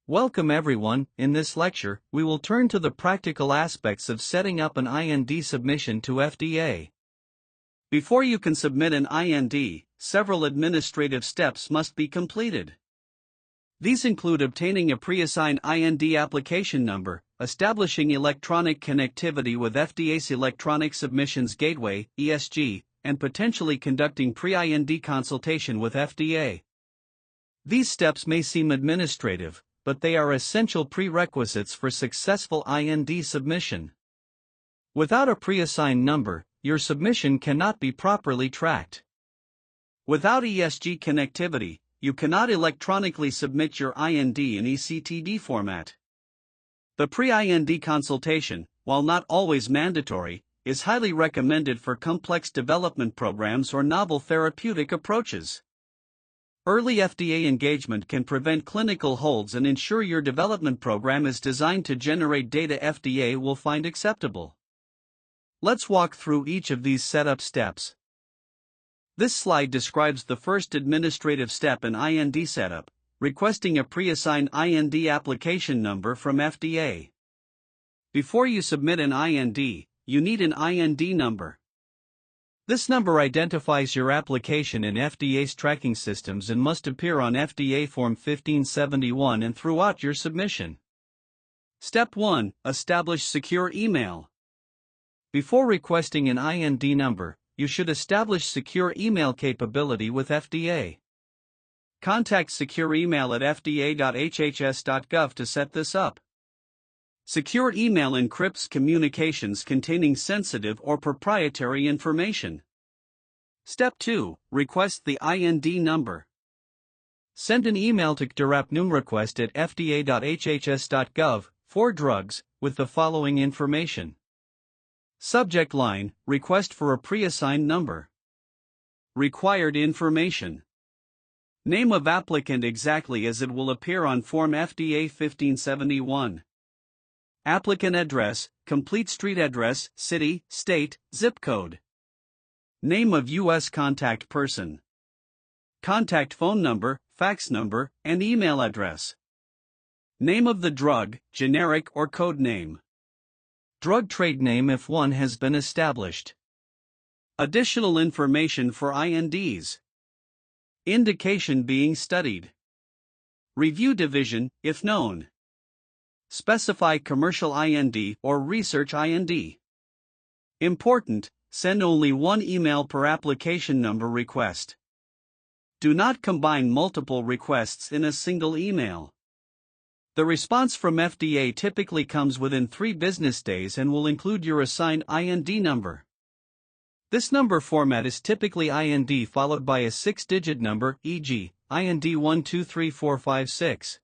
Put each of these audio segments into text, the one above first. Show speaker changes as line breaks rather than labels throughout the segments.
Welcome everyone. In this lecture, we will turn to the practical aspects of setting up an IND submission to FDA. Before you can submit an IND, several administrative steps must be completed. These include obtaining a pre-assigned IND application number, establishing electronic connectivity with FDA's Electronic Submissions Gateway (ESG), and potentially conducting pre-IND consultation with FDA. These steps may seem administrative, but they are essential prerequisites for successful IND submission. Without a pre-assigned number, your submission cannot be properly tracked. Without ESG connectivity, you cannot electronically submit your IND in eCTD format. The pre-IND consultation, while not always mandatory, is highly recommended for complex development programs or novel therapeutic approaches. Early FDA engagement can prevent clinical holds and ensure your development program is designed to generate data FDA will find acceptable. Let's walk through each of these setup steps. This slide describes the first administrative step in IND setup, requesting a pre-assigned IND application number from FDA. Before you submit an IND, you need an IND number. This number identifies your application in FDA's tracking systems and must appear on FDA Form 1571 and throughout your submission. Step 1. Establish secure email. Before requesting an IND number, you should establish secure email capability with FDA. Contact secure email at fda.hhs.gov to set this up. Secure email encrypts communications containing sensitive or proprietary information. Step 2. Request the IND number. Send an email to request at fda.hhs.gov for drugs with the following information. Subject line: Request for a pre-assigned number. Required information: name of applicant exactly as it will appear on Form FDA 1571. Applicant address, complete street address, city, state, zip code. Name of U.S. contact person. Contact phone number, fax number, and email address. Name of the drug, generic or code name. Drug trade name if one has been established. Additional information for INDs. Indication being studied. Review division, if known. Specify commercial IND or research IND. Important, send only one email per application number request. Do not combine multiple requests in a single email. The response from FDA typically comes within 3 business days and will include your assigned IND number. This number format is typically IND followed by a 6-digit number, e.g., IND 123456.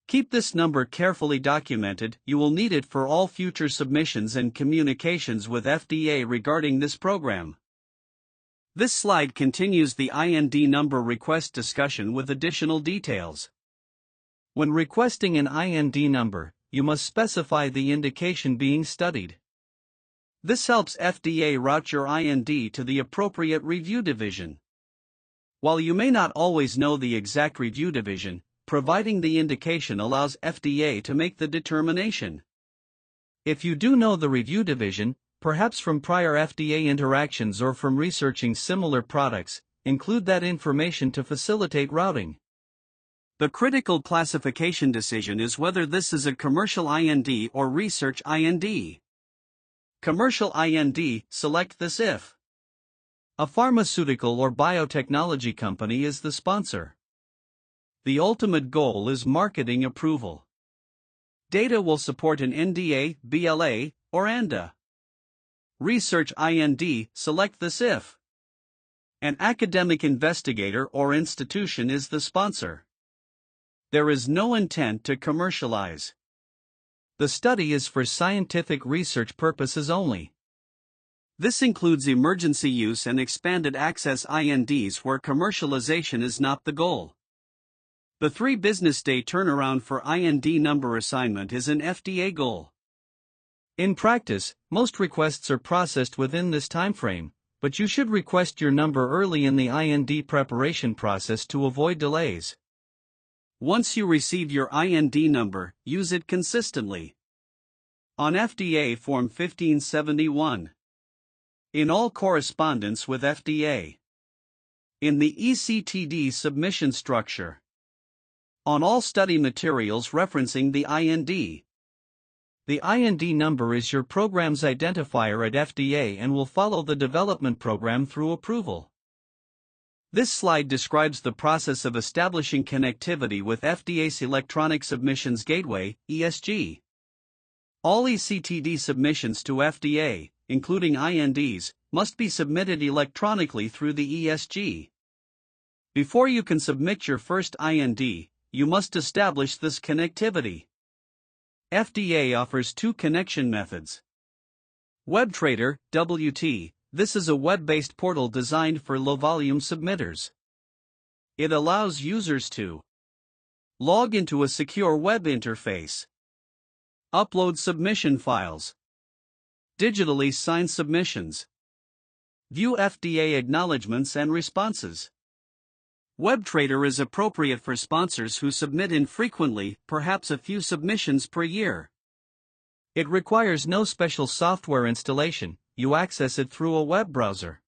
Keep this number carefully documented. You will need it for all future submissions and communications with FDA regarding this program. This slide continues the IND number request discussion with additional details. When requesting an IND number, you must specify the indication being studied. This helps FDA route your IND to the appropriate review division. While you may not always know the exact review division, providing the indication allows FDA to make the determination. If you do know the review division, perhaps from prior FDA interactions or from researching similar products, include that information to facilitate routing. The critical classification decision is whether this is a commercial IND or research IND. Commercial IND, select this if a pharmaceutical or biotechnology company is the sponsor. The ultimate goal is marketing approval. Data will support an NDA, BLA, or ANDA. Research IND, select this if an academic investigator or institution is the sponsor. There is no intent to commercialize. The study is for scientific research purposes only. This includes emergency use and expanded access INDs where commercialization is not the goal. The 3 business day turnaround for IND number assignment is an FDA goal. In practice, most requests are processed within this timeframe, but you should request your number early in the IND preparation process to avoid delays. Once you receive your IND number, use it consistently. On FDA Form 1571. In all correspondence with FDA. In the ECTD submission structure. On all study materials referencing the IND. The IND number is your program's identifier at FDA and will follow the development program through approval. This slide describes the process of establishing connectivity with FDA's Electronic Submissions Gateway, ESG. All ECTD submissions to FDA, including INDs, must be submitted electronically through the ESG. Before you can submit your first IND, you must establish this connectivity. FDA offers two connection methods. WebTrader, WT, this is a web-based portal designed for low-volume submitters. It allows users to log into a secure web interface, upload submission files, digitally sign submissions, view FDA acknowledgments and responses. WebTrader is appropriate for sponsors who submit infrequently, perhaps a few submissions per year. It requires no special software installation, you access it through a web browser.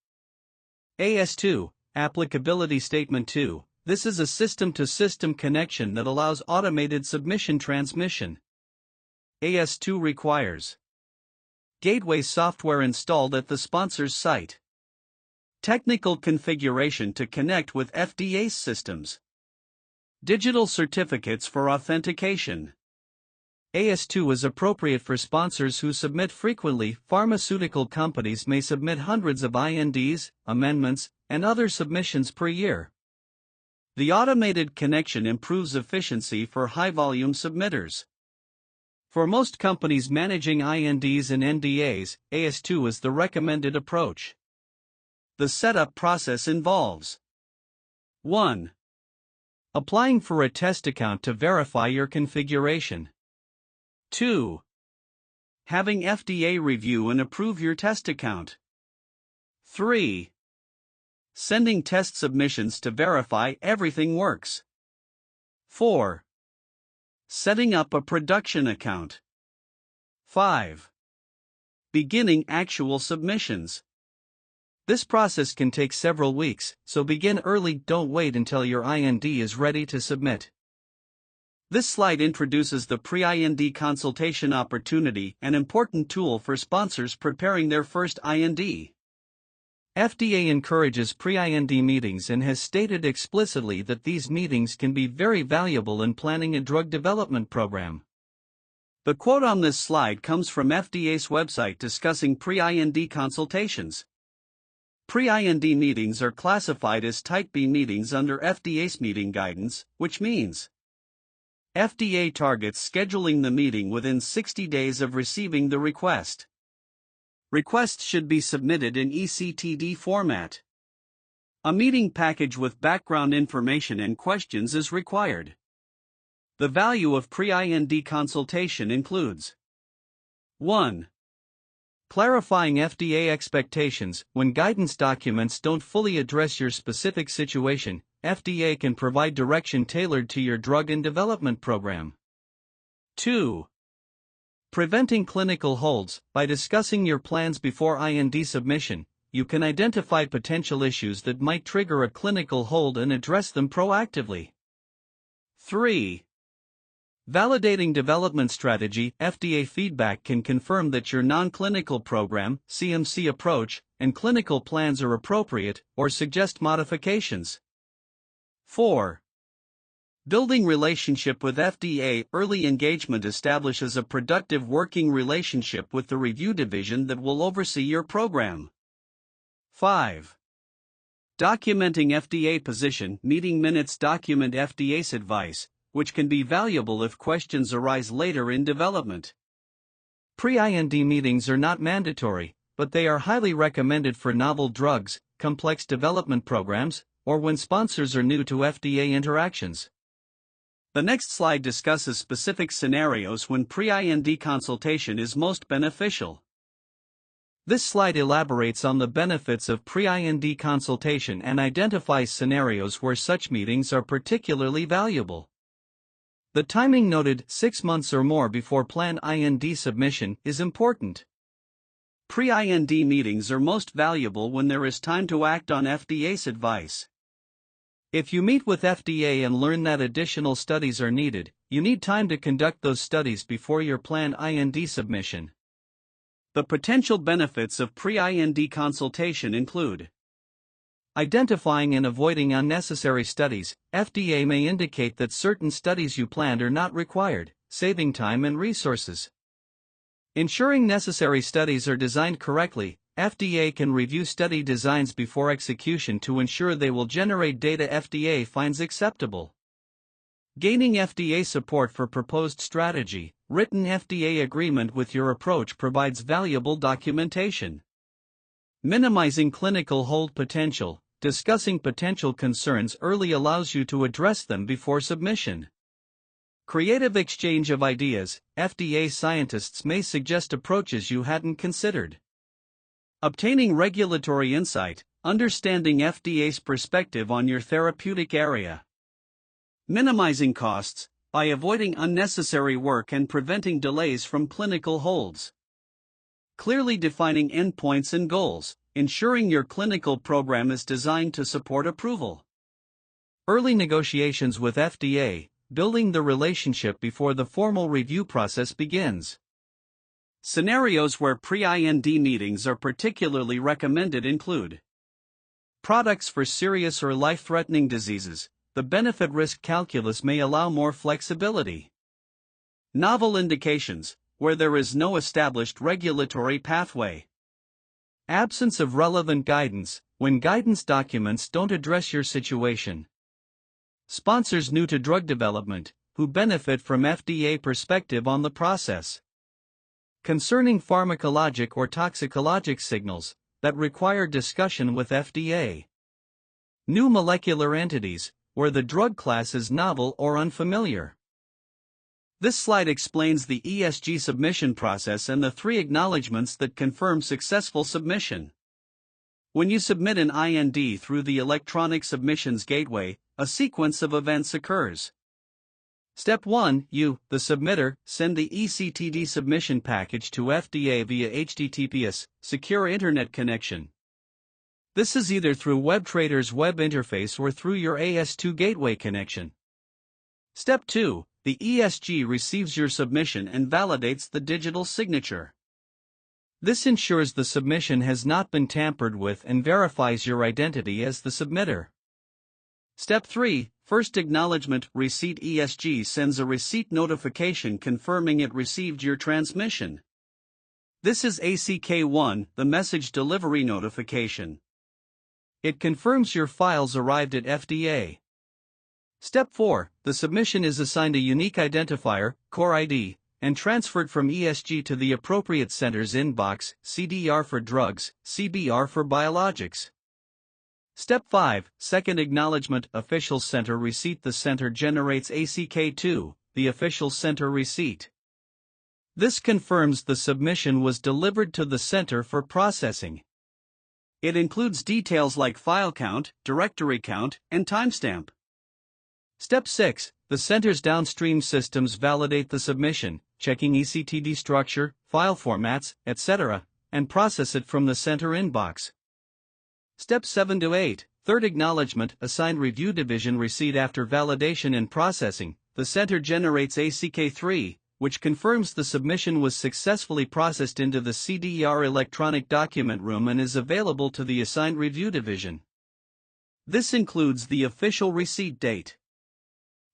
AS2, Applicability Statement 2, this is a system-to-system connection that allows automated submission transmission. AS2 requires gateway software installed at the sponsor's site. Technical configuration to connect with FDA's systems. Digital certificates for authentication. AS2 is appropriate for sponsors who submit frequently. Pharmaceutical companies may submit hundreds of INDs, amendments, and other submissions per year. The automated connection improves efficiency for high-volume submitters. For most companies managing INDs and NDAs, AS2 is the recommended approach. The setup process involves 1. Applying for a test account to verify your configuration. 2. Having FDA review and approve your test account. 3. Sending test submissions to verify everything works. 4. Setting up a production account. 5. Beginning actual submissions. This process can take several weeks, so begin early. Don't wait until your IND is ready to submit. This slide introduces the pre-IND consultation opportunity, an important tool for sponsors preparing their first IND. FDA encourages pre-IND meetings and has stated explicitly that these meetings can be very valuable in planning a drug development program. The quote on this slide comes from FDA's website discussing pre-IND consultations. Pre-IND meetings are classified as Type B meetings under FDA's meeting guidance, which means FDA targets scheduling the meeting within 60 days of receiving the request. Requests should be submitted in ECTD format. A meeting package with background information and questions is required. The value of pre-IND consultation includes 1. Clarifying FDA expectations. When guidance documents don't fully address your specific situation, FDA can provide direction tailored to your drug and development program. 2. Preventing clinical holds. By discussing your plans before IND submission, you can identify potential issues that might trigger a clinical hold and address them proactively. 3. Validating development strategy. FDA feedback can confirm that your non-clinical program, CMC approach, and clinical plans are appropriate, or suggest modifications. 4. Building relationship with FDA. Early engagement establishes a productive working relationship with the review division that will oversee your program. 5. Documenting FDA position. Meeting minutes document FDA's advice, which can be valuable if questions arise later in development. Pre-IND meetings are not mandatory, but they are highly recommended for novel drugs, complex development programs, or when sponsors are new to FDA interactions. The next slide discusses specific scenarios when pre-IND consultation is most beneficial. This slide elaborates on the benefits of pre-IND consultation and identifies scenarios where such meetings are particularly valuable. The timing noted 6 months or more before planned IND submission is important. Pre-IND meetings are most valuable when there is time to act on FDA's advice. If you meet with FDA and learn that additional studies are needed, you need time to conduct those studies before your planned IND submission. The potential benefits of pre-IND consultation include identifying and avoiding unnecessary studies. FDA may indicate that certain studies you planned are not required, saving time and resources. Ensuring necessary studies are designed correctly. FDA can review study designs before execution to ensure they will generate data FDA finds acceptable. Gaining FDA support for proposed strategy. Written FDA agreement with your approach provides valuable documentation. Minimizing clinical hold potential. Discussing potential concerns early allows you to address them before submission. Creative exchange of ideas. FDA scientists may suggest approaches you hadn't considered. Obtaining regulatory insight. Understanding FDA's perspective on your therapeutic area. Minimizing costs. By avoiding unnecessary work and preventing delays from clinical holds. Clearly defining endpoints and goals, ensuring your clinical program is designed to support approval. Early negotiations with FDA, building the relationship before the formal review process begins. Scenarios where pre-IND meetings are particularly recommended include products for serious or life-threatening diseases. The benefit-risk calculus may allow more flexibility. Novel indications, where there is no established regulatory pathway. Absence of relevant guidance, when guidance documents don't address your situation. Sponsors new to drug development, who benefit from FDA perspective on the process. Concerning pharmacologic or toxicologic signals, that require discussion with FDA. New molecular entities, where the drug class is novel or unfamiliar. This slide explains the ESG submission process and the 3 acknowledgements that confirm successful submission. When you submit an IND through the Electronic Submissions Gateway, a sequence of events occurs. Step 1. You, the submitter, send the eCTD submission package to FDA via HTTPS, secure internet connection. This is either through WebTrader's web interface or through your AS2 gateway connection. Step 2. The ESG receives your submission and validates the digital signature. This ensures the submission has not been tampered with and verifies your identity as the submitter. Step 3. First acknowledgement receipt. ESG sends a receipt notification confirming it received your transmission. This is ACK1, the message delivery notification. It confirms your files arrived at FDA. Step 4. The submission is assigned a unique identifier, core ID, and transferred from ESG to the appropriate center's inbox, CDR for drugs, CBR for biologics. Step 5. Second acknowledgement official center receipt. The center generates ACK2, the official center receipt. This confirms the submission was delivered to the center for processing. It includes details like file count, directory count, and timestamp. Step 6. The center's downstream systems validate the submission, checking eCTD structure, file formats, etc., and process it from the center inbox. Step 7 to 8. Third acknowledgement assigned review division receipt. After validation and processing, the center generates ACK3, which confirms the submission was successfully processed into the CDR electronic document room and is available to the assigned review division. This includes the official receipt date.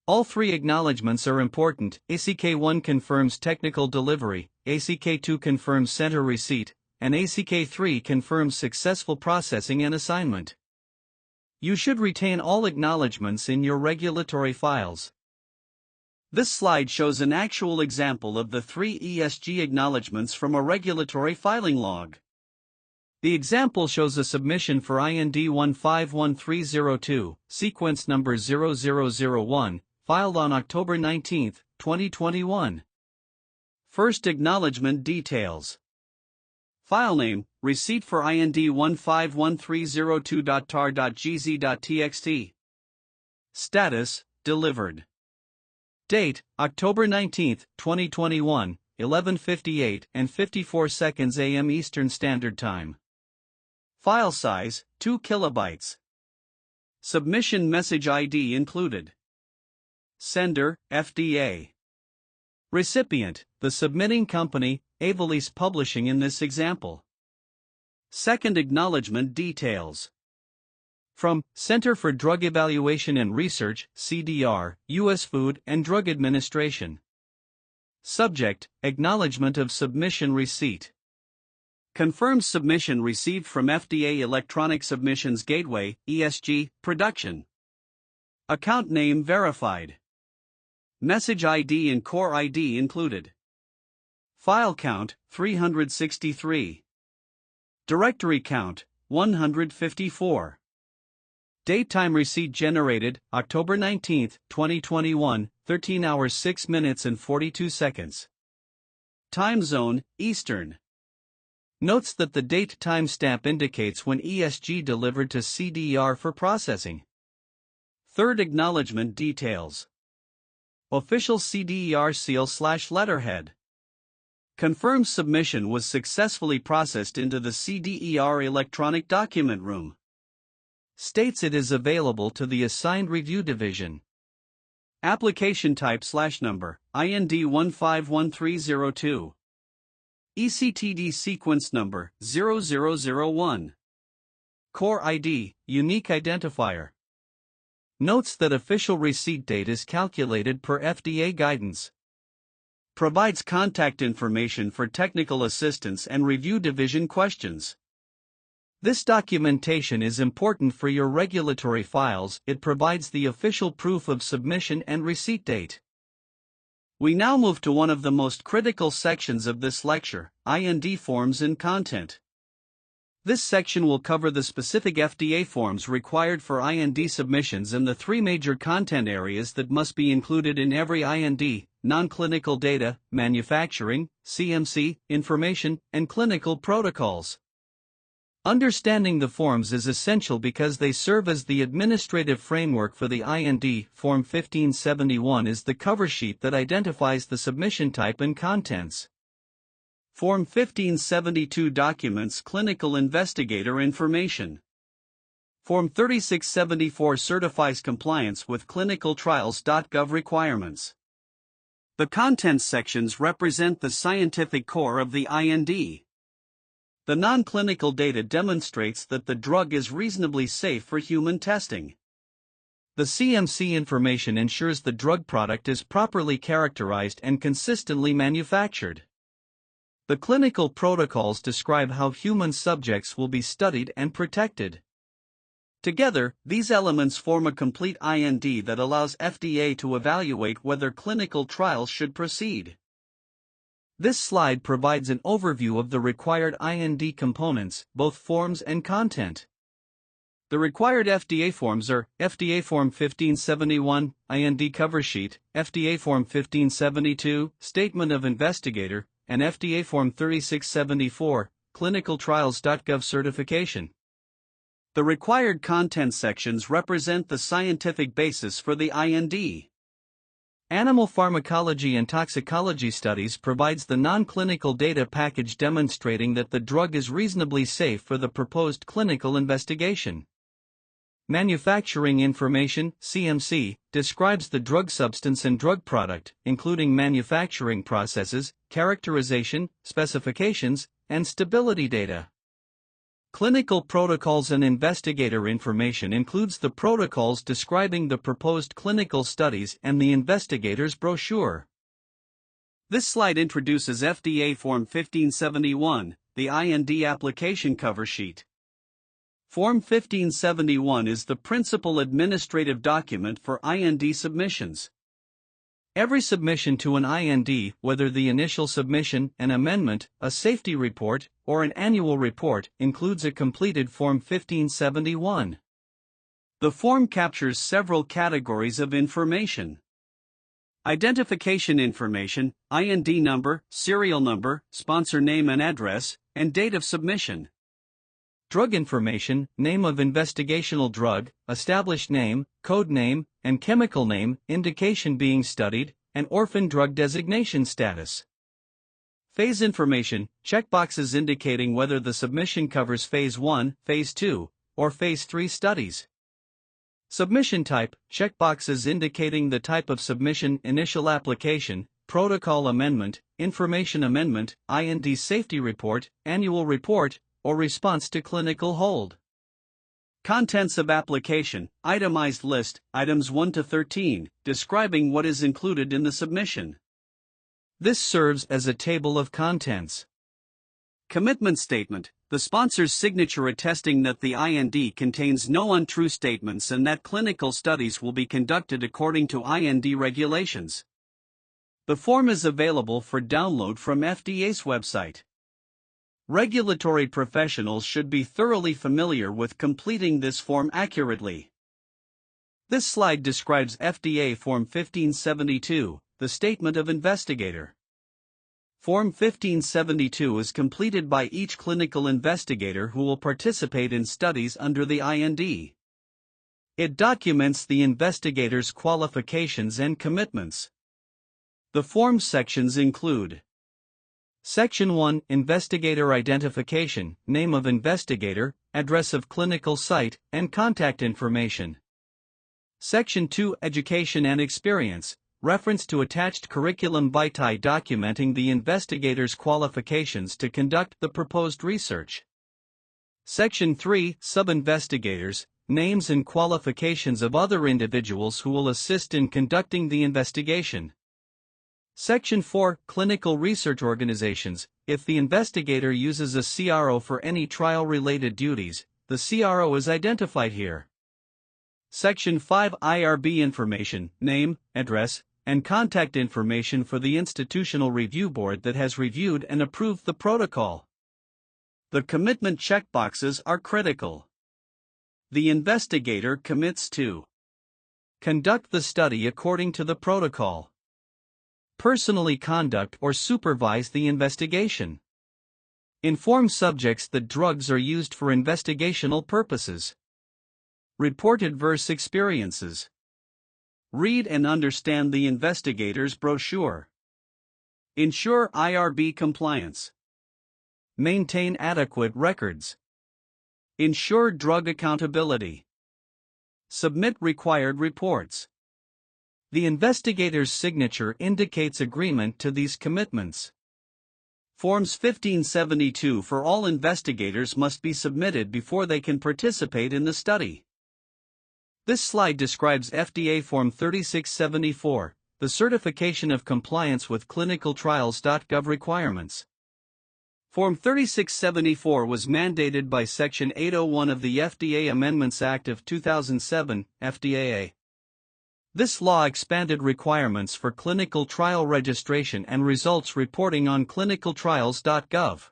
All 3 acknowledgements are important. ACK1 confirms technical delivery, ACK2 confirms center receipt, and ACK3 confirms successful processing and assignment. You should retain all acknowledgements in your regulatory files. This slide shows an actual example of the 3 ESG acknowledgements from a regulatory filing log. The example shows a submission for IND 151302, sequence number 0001, filed on October 19, 2021. First acknowledgement details. File name, receipt for IND 151302.tar.gz.txt. Status, delivered. Date, October 19, 2021, 11:58 and 54 seconds AM Eastern Standard Time. File size, 2 kilobytes. Submission message ID included. Sender, FDA. Recipient, the submitting company, Avalise Publishing in this example. Second acknowledgement details. From Center for Drug Evaluation and Research, CDR, U.S. Food and Drug Administration. Subject, acknowledgement of submission receipt. Confirms submission received from FDA Electronic Submissions Gateway, ESG, production. Account name verified. Message ID and core ID included. File count, 363. Directory count, 154. Date time receipt generated, October 19, 2021, 13 hours 6 minutes and 42 seconds. Time zone, Eastern. Notes that the date timestamp indicates when ESG delivered to CDR for processing. Third acknowledgement details. Official CDR seal/letterhead. Confirms submission was successfully processed into the CDER electronic document room. States it is available to the assigned review division. Application type/number, IND 151302. ECTD sequence number, 0001. Core ID, unique identifier. Notes that official receipt date is calculated per FDA guidance. Provides contact information for technical assistance and review division questions. This documentation is important for your regulatory files. It provides the official proof of submission and receipt date. We now move to one of the most critical sections of this lecture, IND forms and content. This section will cover the specific FDA forms required for IND submissions and the three major content areas that must be included in every IND: non-clinical data, manufacturing, CMC, information, and clinical protocols. Understanding the forms is essential because they serve as the administrative framework for the IND. Form 1571 is the cover sheet that identifies the submission type and contents. Form 1572 documents clinical investigator information. Form 3674 certifies compliance with clinicaltrials.gov requirements. The contents sections represent the scientific core of the IND. The non-clinical data demonstrates that the drug is reasonably safe for human testing. The CMC information ensures the drug product is properly characterized and consistently manufactured. The clinical protocols describe how human subjects will be studied and protected. Together, these elements form a complete IND that allows FDA to evaluate whether clinical trials should proceed. This slide provides an overview of the required IND components, both forms and content. The required FDA forms are FDA Form 1571, IND cover sheet, FDA Form 1572, Statement of Investigator, and FDA Form 3674, clinicaltrials.gov certification. The required content sections represent the scientific basis for the IND. Animal pharmacology and toxicology studies provides the non-clinical data package demonstrating that the drug is reasonably safe for the proposed clinical investigation. Manufacturing information, CMC, describes the drug substance and drug product, including manufacturing processes, characterization, specifications, and stability data. Clinical protocols and investigator information includes the protocols describing the proposed clinical studies and the investigator's brochure. This slide introduces FDA Form 1571, the IND application cover sheet. Form 1571 is the principal administrative document for IND submissions. Every submission to an IND, whether the initial submission, an amendment, a safety report, or an annual report, includes a completed Form 1571. The form captures several categories of information. Identification information, IND number, serial number, sponsor name and address, and date of submission. Drug information, name of investigational drug, established name, code name, and chemical name, indication being studied, and orphan drug designation status. Phase information, checkboxes indicating whether the submission covers Phase 1, Phase 2, or Phase 3 studies. Submission type, checkboxes indicating the type of submission: initial application, protocol amendment, information amendment, IND safety report, annual report, or response to clinical hold. Contents of application, itemized list, items 1 to 13, describing what is included in the submission. This serves as a table of contents. Commitment statement, the sponsor's signature attesting that the IND contains no untrue statements and that clinical studies will be conducted according to IND regulations. The form is available for download from FDA's website. Regulatory professionals should be thoroughly familiar with completing this form accurately. This slide describes FDA Form 1572, the Statement of Investigator. Form 1572 is completed by each clinical investigator who will participate in studies under the IND. It documents the investigator's qualifications and commitments. The form sections include: Section 1, Investigator Identification, name of investigator, address of clinical site, and contact information. Section 2, Education and Experience, reference to attached curriculum vitae documenting the investigator's qualifications to conduct the proposed research. Section 3, Sub-investigators, names and qualifications of other individuals who will assist in conducting the investigation. Section 4, Clinical Research Organizations, if the investigator uses a CRO for any trial-related duties, the CRO is identified here. Section 5, IRB information, name, address, and contact information for the Institutional Review Board that has reviewed and approved the protocol. The commitment checkboxes are critical. The investigator commits to conduct the study according to the protocol, personally conduct or supervise the investigation, inform subjects that drugs are used for investigational purposes, report adverse experiences, read and understand the investigator's brochure, ensure IRB compliance, maintain adequate records, ensure drug accountability, submit required reports. The investigator's signature indicates agreement to these commitments. Forms 1572 for all investigators must be submitted before they can participate in the study. This slide describes FDA Form 3674, the certification of compliance with clinicaltrials.gov requirements. Form 3674 was mandated by Section 801 of the FDA Amendments Act of 2007, FDAA. This law expanded requirements for clinical trial registration and results reporting on clinicaltrials.gov.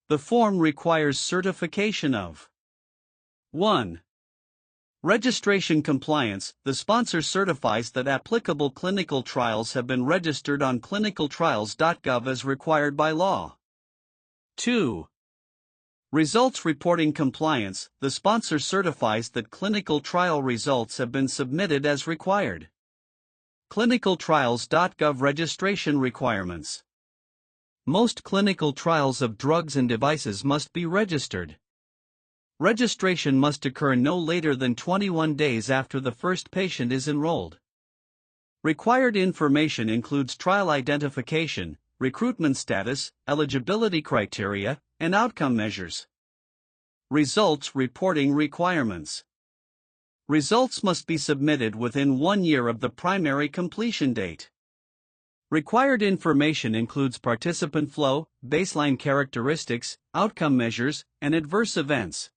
The form requires certification of 1. Registration compliance. The sponsor certifies that applicable clinical trials have been registered on clinicaltrials.gov as required by law. 2. Results reporting compliance. The sponsor certifies that clinical trial results have been submitted as required. clinicaltrials.gov registration requirements. Most clinical trials of drugs and devices must be registered. Registration must occur no later than 21 days after the first patient is enrolled. Required information includes trial identification, recruitment status, eligibility criteria, and outcome measures. Results reporting requirements. Results must be submitted within 1 year of the primary completion date. Required information includes participant flow, baseline characteristics, outcome measures, and adverse events.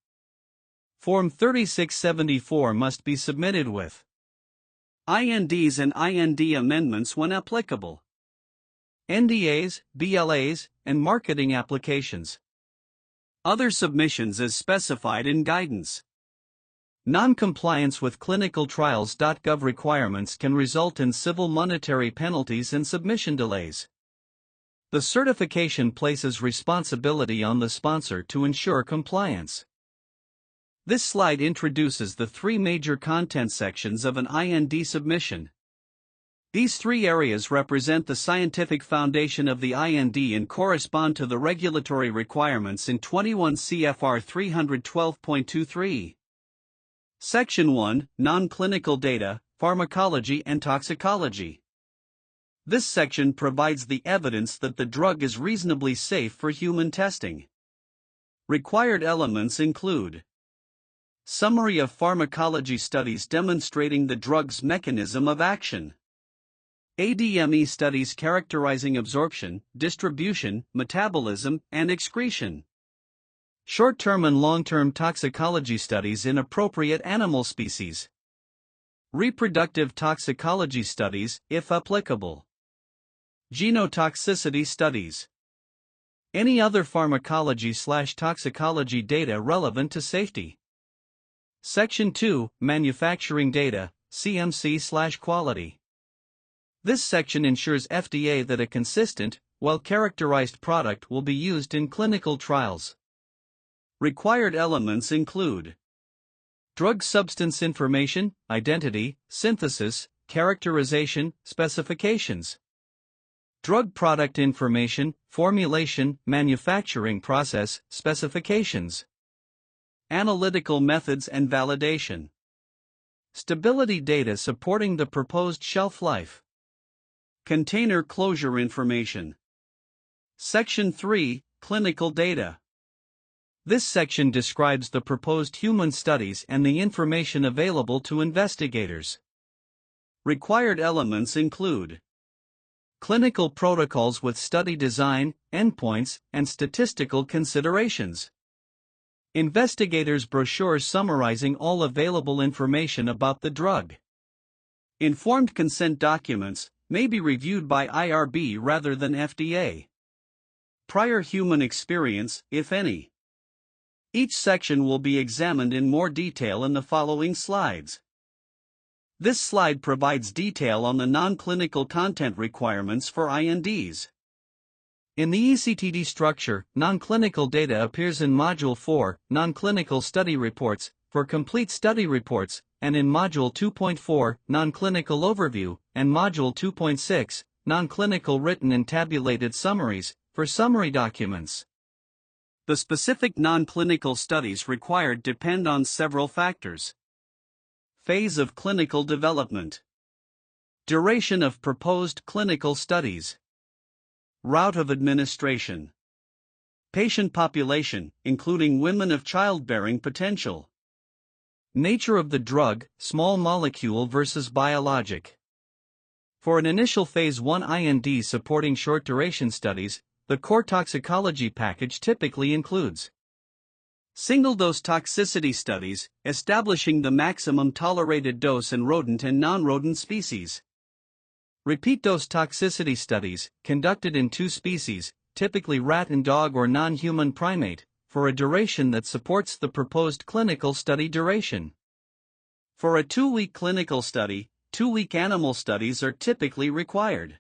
Form 3674 must be submitted with INDs and IND amendments when applicable, NDAs, BLAs, and marketing applications. Other submissions as specified in guidance. Non-compliance with clinicaltrials.gov requirements can result in civil monetary penalties and submission delays. The certification places responsibility on the sponsor to ensure compliance. This slide introduces the 3 major content sections of an IND submission. These three areas represent the scientific foundation of the IND and correspond to the regulatory requirements in 21 CFR 312.23. Section 1, Non-Clinical Data, Pharmacology and Toxicology. This section provides the evidence that the drug is reasonably safe for human testing. Required elements include summary of pharmacology studies demonstrating the drug's mechanism of action, ADME studies characterizing absorption, distribution, metabolism, and excretion, short-term and long-term toxicology studies in appropriate animal species, reproductive toxicology studies, if applicable, genotoxicity studies, any other pharmacology/toxicology data relevant to safety. Section 2, Manufacturing Data, CMC/Quality. This section ensures FDA that a consistent, well-characterized product will be used in clinical trials. Required elements include drug substance information, identity, synthesis, characterization, specifications, drug product information, formulation, manufacturing process, specifications, analytical methods and validation, stability data supporting the proposed shelf life, container closure information. Section 3, Clinical Data. This section describes the proposed human studies and the information available to investigators. Required elements include clinical protocols with study design, endpoints, and statistical considerations, investigators' brochures summarizing all available information about the drug, informed consent documents, may be reviewed by IRB rather than FDA, prior human experience, if any. Each section will be examined in more detail in the following slides. This slide provides detail on the non-clinical content requirements for INDs. In the ECTD structure, non-clinical data appears in Module 4, Non-Clinical Study Reports, for complete study reports, and in Module 2.4, Non-Clinical Overview, and Module 2.6, Non-Clinical Written and Tabulated Summaries, for summary documents. The specific non-clinical studies required depend on several factors. Phase of clinical development, duration of proposed clinical studies, route of administration, patient population, including women of childbearing potential, nature of the drug, small molecule versus biologic. For an initial Phase 1 IND supporting short-duration studies, the core toxicology package typically includes single-dose toxicity studies, establishing the maximum tolerated dose in rodent and non-rodent species. Repeat-dose toxicity studies, conducted in 2 species, typically rat and dog or non-human primate, for a duration that supports the proposed clinical study duration. For a 2-week clinical study, 2-week animal studies are typically required.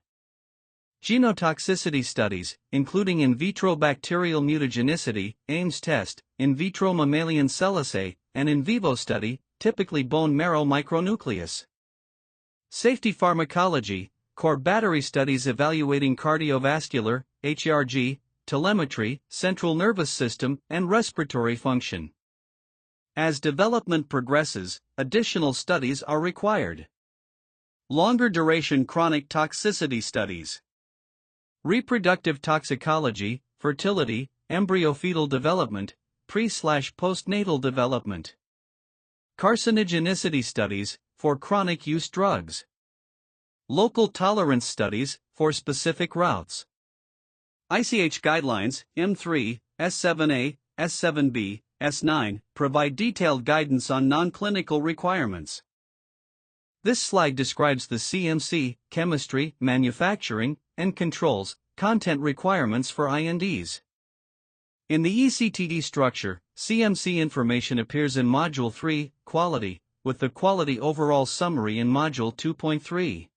Genotoxicity studies, including in vitro bacterial mutagenicity, Ames test, in vitro mammalian cell assay, and in vivo study, typically bone marrow micronucleus. Safety pharmacology, core battery studies evaluating cardiovascular, HRG, telemetry, central nervous system, and respiratory function. As development progresses, additional studies are required. Longer duration chronic toxicity studies. Reproductive toxicology, fertility, embryo-fetal development, pre/postnatal development. Carcinogenicity studies, for chronic use drugs. Local tolerance studies, for specific routes. ICH guidelines, M3, S7A, S7B, S9, provide detailed guidance on non-clinical requirements. This slide describes the CMC, chemistry, manufacturing, and controls, content requirements for INDs. In the ECTD structure, CMC information appears in Module 3, Quality, with the quality overall summary in Module 2.3.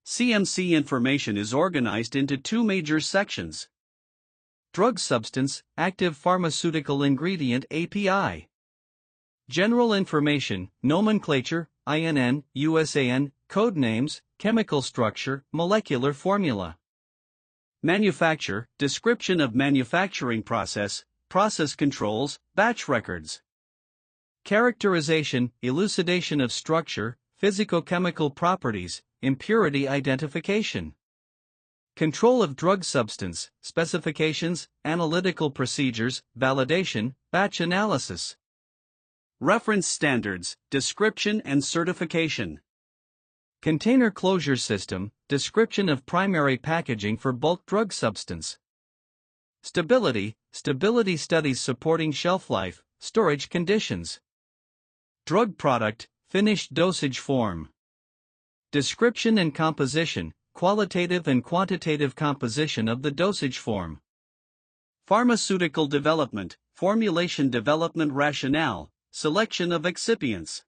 CMC information is organized into 2 major sections. Drug substance, active pharmaceutical ingredient API. General information, nomenclature, INN, USAN, code names, chemical structure, molecular formula. Manufacture, description of manufacturing process, process controls, batch records. Characterization, elucidation of structure, physicochemical properties, impurity identification. Control of drug substance, specifications, analytical procedures, validation, batch analysis. Reference standards, description and certification. Container closure system, description of primary packaging for bulk drug substance. Stability, stability studies supporting shelf life, storage conditions. Drug product, finished dosage form. Description and composition, qualitative and quantitative composition of the dosage form. Pharmaceutical development, formulation development rationale, selection of excipients.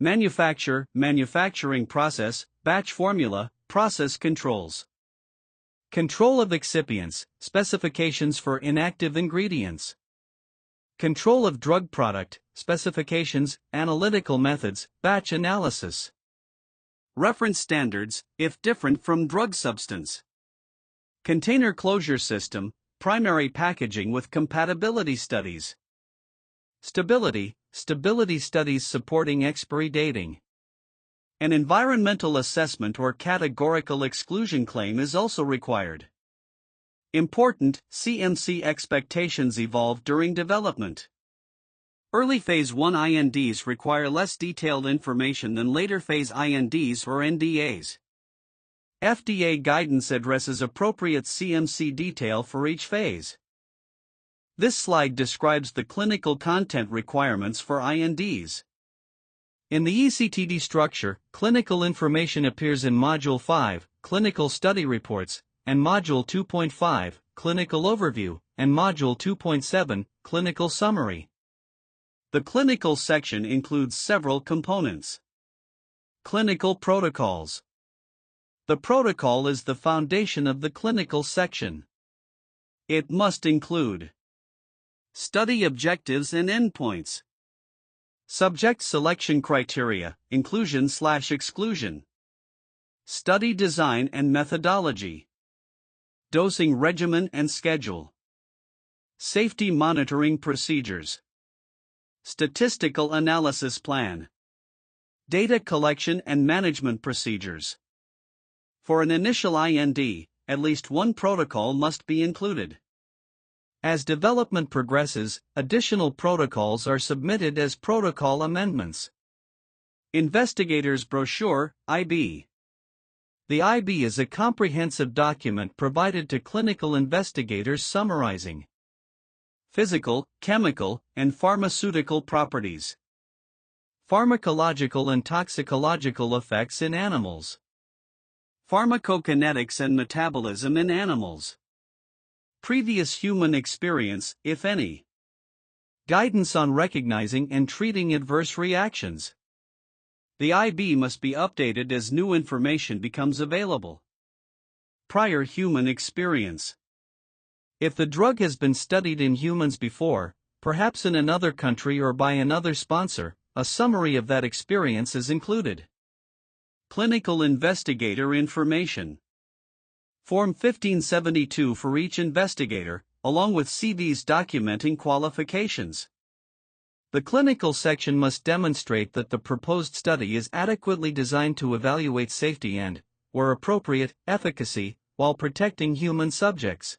Manufacture, manufacturing process, batch formula, process controls. Control of excipients, specifications for inactive ingredients. Control of drug product, specifications, analytical methods, batch analysis. Reference standards, if different from drug substance. Container closure system, primary packaging with compatibility studies. Stability, stability studies supporting expiry dating. An environmental assessment or categorical exclusion claim is also required. Important, CMC expectations evolve during development. Early Phase 1 INDs require less detailed information than later phase INDs or NDAs. FDA guidance addresses appropriate CMC detail for each phase. This slide describes the clinical content requirements for INDs. In the ECTD structure, clinical information appears in Module 5, Clinical Study Reports, and Module 2.5, Clinical Overview, and Module 2.7, Clinical Summary. The clinical section includes several components. Clinical protocols. The protocol is the foundation of the clinical section. It must include study objectives and endpoints, subject selection criteria, inclusion/exclusion, study design and methodology, dosing regimen and schedule, safety monitoring procedures, statistical analysis plan, data collection and management procedures. For an initial IND, at least one protocol must be included. As development progresses, additional protocols are submitted as protocol amendments. Investigator's Brochure, IB. The IB is a comprehensive document provided to clinical investigators summarizing physical, chemical, and pharmaceutical properties, pharmacological and toxicological effects in animals, pharmacokinetics and metabolism in animals, previous human experience, if any, guidance on recognizing and treating adverse reactions. The IB must be updated as new information becomes available. Prior human experience. If the drug has been studied in humans before, perhaps in another country or by another sponsor, a summary of that experience is included. Clinical investigator information. Form 1572 for each investigator, along with CVs documenting qualifications. The clinical section must demonstrate that the proposed study is adequately designed to evaluate safety and, where appropriate, efficacy, while protecting human subjects.